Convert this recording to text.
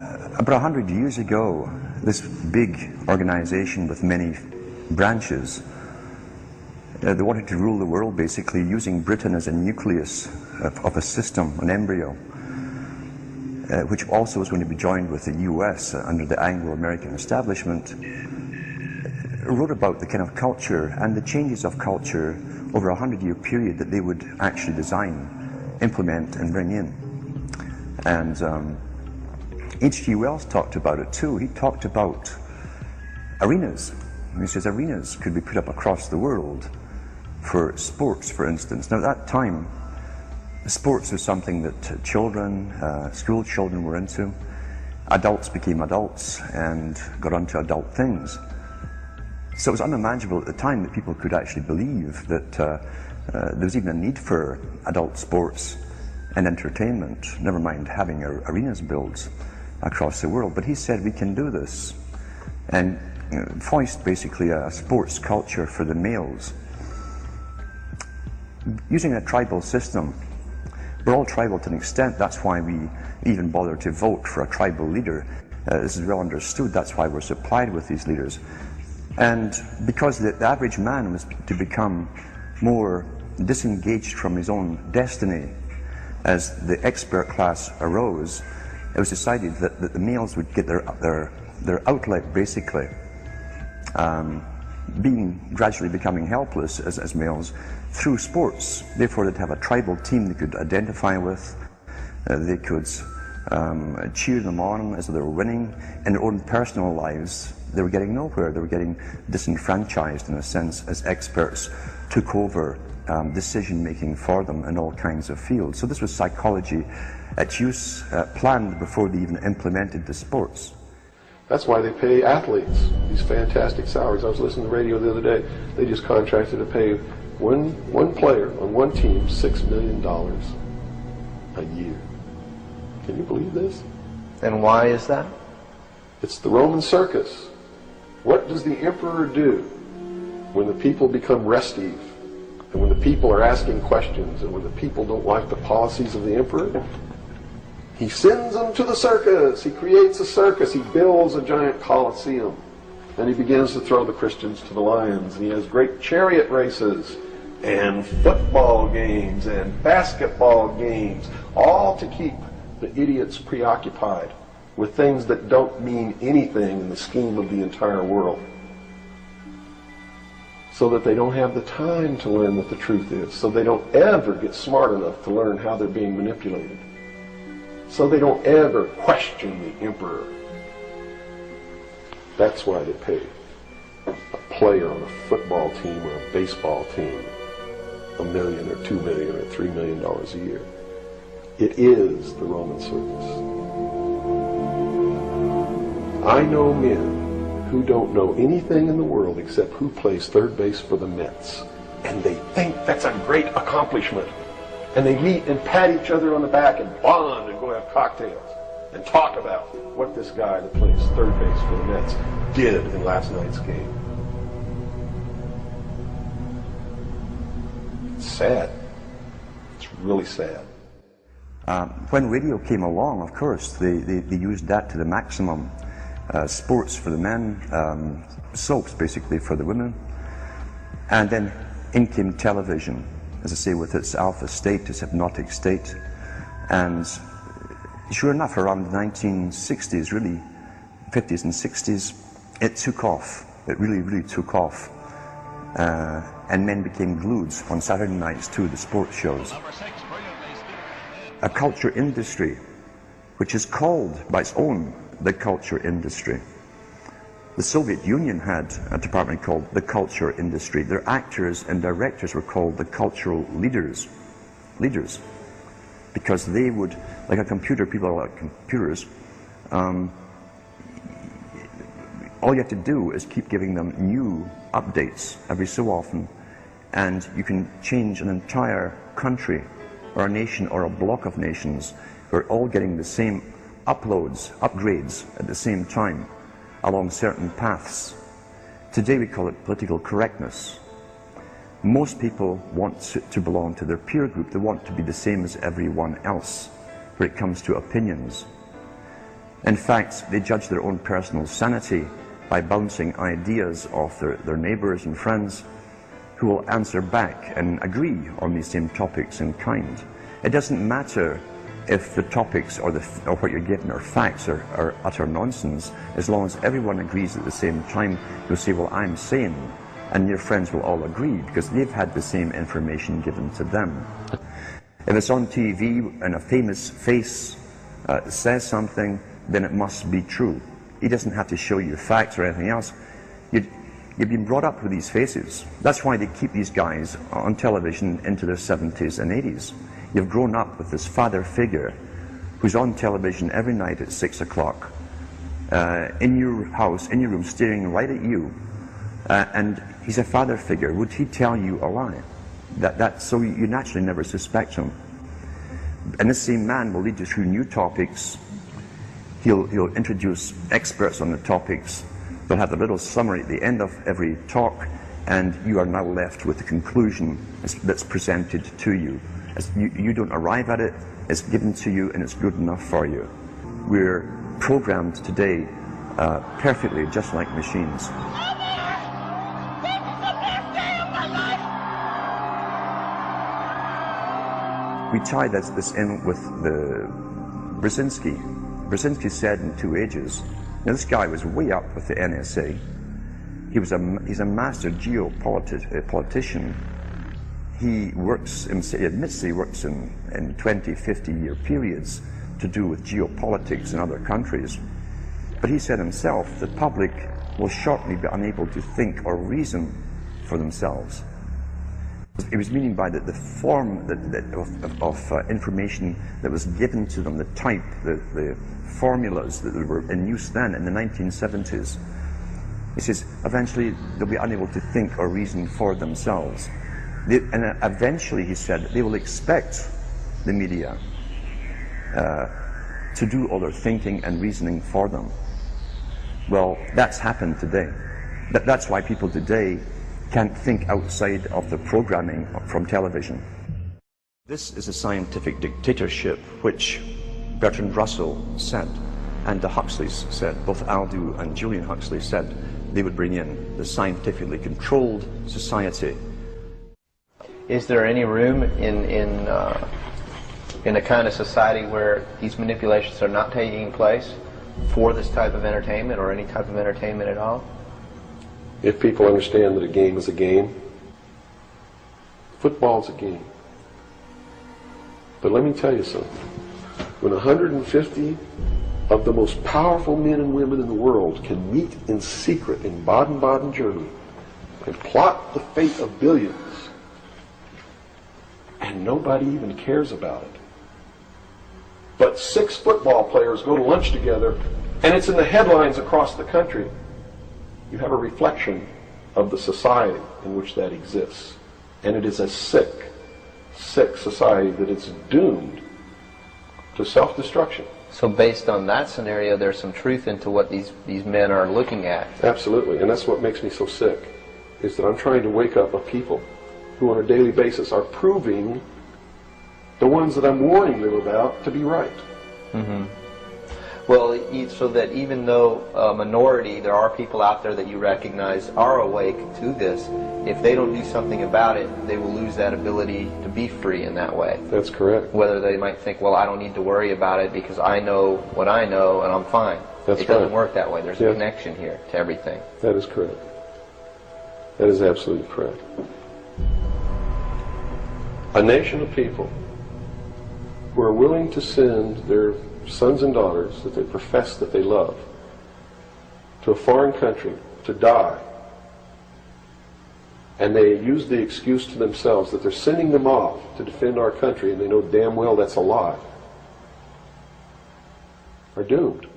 About 100 years ago, this big organization with many branches, they wanted to rule the world basically using Britain as a nucleus of a system, an embryo, which also was going to be joined with the US under the Anglo-American establishment, wrote about the kind of culture and the changes of culture over a 100-year period that they would actually design, implement and bring in. And H.G. Wells talked about it too. He talked about arenas. He says arenas could be put up across the world for sports, for instance. Now at that time, sports was something that children, school children were into. Adults became adults and got onto adult things. So it was unimaginable at the time that people could actually believe that there was even a need for adult sports and entertainment, never mind having arenas built across the world. But he said we can do this and foist basically a sports culture for the males using a tribal system. We're all tribal to an extent. That's why we even bother to vote for a tribal leader. This is well understood. That's why we're supplied with these leaders. And because the average man was to become more disengaged from his own destiny as the expert class arose, it was decided that the males would get their outlet basically, gradually becoming helpless as males through sports. Therefore they'd have a tribal team they could identify with, they could cheer them on as they were winning. In their own personal lives they were getting nowhere, they were getting disenfranchised in a sense as experts took over decision making for them in all kinds of fields. So this was psychology at use, planned before they even implemented the sports. That's why they pay athletes these fantastic salaries. I was listening to the radio the other day. They just contracted to pay one player on one team $6 million a year. Can you believe this? And why is that? It's the Roman Circus. What does the emperor do when the people become restive, and when the people are asking questions, and when the people don't like the policies of the emperor? He sends them to the circus. He creates a circus. He builds a giant coliseum. And he begins to throw the Christians to the lions. And he has great chariot races and football games and basketball games, all to keep the idiots preoccupied with things that don't mean anything in the scheme of the entire world, so that they don't have the time to learn what the truth is, so they don't ever get smart enough to learn how they're being manipulated, so they don't ever question the emperor. That's why they pay a player on a football team or a baseball team $1 million or $2 million or $3 million a year. It is the Roman Circus. I know men who don't know anything in the world except who plays third base for the Mets, and they think that's a great accomplishment. And they meet and pat each other on the back and bond and go have cocktails and talk about what this guy that plays third base for the Mets did in last night's game. It's sad. It's really sad. When radio came along, of course, they used that to the maximum. Sports for the men, soaps basically for the women, and then in came television, as I say, with its alpha state, its hypnotic state. And sure enough, around the 1960s, really, 50s and 60s, it took off. It really took off. And men became glued on Saturday nights to the sports shows. A culture industry, which is called by its own the culture industry. The Soviet Union had a department called the culture industry. Their actors and directors were called the cultural leaders, because they would, like a computer, people are like computers, all you have to do is keep giving them new updates every so often, and you can change an entire country or a nation or a block of nations. We're all getting the same upgrades at the same time along certain paths. Today we call it political correctness. Most people want to belong to their peer group. They want to be the same as everyone else when it comes to opinions. In fact, they judge their own personal sanity by bouncing ideas off their neighbors and friends who will answer back and agree on these same topics in kind. It doesn't matter if the topics or what you're given are facts or utter nonsense, as long as everyone agrees at the same time. You'll say, well, I'm sane, and your friends will all agree because they've had the same information given to them. If it's on TV and a famous face says something, then it must be true. He doesn't have to show you facts or anything else. You've been brought up with these faces. That's why they keep these guys on television into their 70s and 80s. You've grown up with this father figure who's on television every night at 6 o'clock, in your house, in your room, staring right at you. And he's a father figure. Would he tell you a lie? So you naturally never suspect him. And this same man will lead you through new topics. He'll introduce experts on the topics. They'll have a little summary at the end of every talk, and you are now left with the conclusion that's presented to you. You don't arrive at it, it's given to you, and it's good enough for you. We're programmed today perfectly, just like machines. We tie this in with the Brzezinski. Brzezinski said in 2 Ages. Now this guy was way up with the NSA. He's a master geopolitician. He admits he works in 20, 50-year periods to do with geopolitics in other countries. But he said himself, the public will shortly be unable to think or reason for themselves. He was meaning by the form of information that was given to them, the type, the formulas that were in use then in the 1970s. He says, eventually they'll be unable to think or reason for themselves. And eventually, he said, they will expect the media to do all their thinking and reasoning for them. Well, that's happened today. That's why people today can't think outside of the programming from television. This is a scientific dictatorship which Bertrand Russell said, and the Huxleys said, both Aldous and Julian Huxley said they would bring in the scientifically controlled society. Is there any room in a kind of society where these manipulations are not taking place for this type of entertainment or any type of entertainment at all? If people understand that a game is a game, football's a game. But let me tell you something. When 150 of the most powerful men and women in the world can meet in secret in Baden-Baden, Germany, and plot the fate of billions, and nobody even cares about it, but 6 football players go to lunch together, and it's in the headlines across the country, you have a reflection of the society in which that exists. And it is a sick society that is doomed to self-destruction. So based on that scenario, there's some truth into what these men are looking at. Absolutely, and that's what makes me so sick, is that I'm trying to wake up a people who on a daily basis are proving the ones that I'm warning them about to be right. Mm-hmm. Well, so that even though a minority, there are people out there that you recognize are awake to this, if they don't do something about it, they will lose that ability to be free in that way. That's correct. Whether they might think, well, I don't need to worry about it because I know what I know and I'm fine. That's It doesn't right. work that way. There's a connection here to everything. That is correct. That is absolutely correct. A nation of people who are willing to send their sons and daughters that they profess that they love to a foreign country to die, and they use the excuse to themselves that they're sending them off to defend our country, and they know damn well that's a lie, are doomed.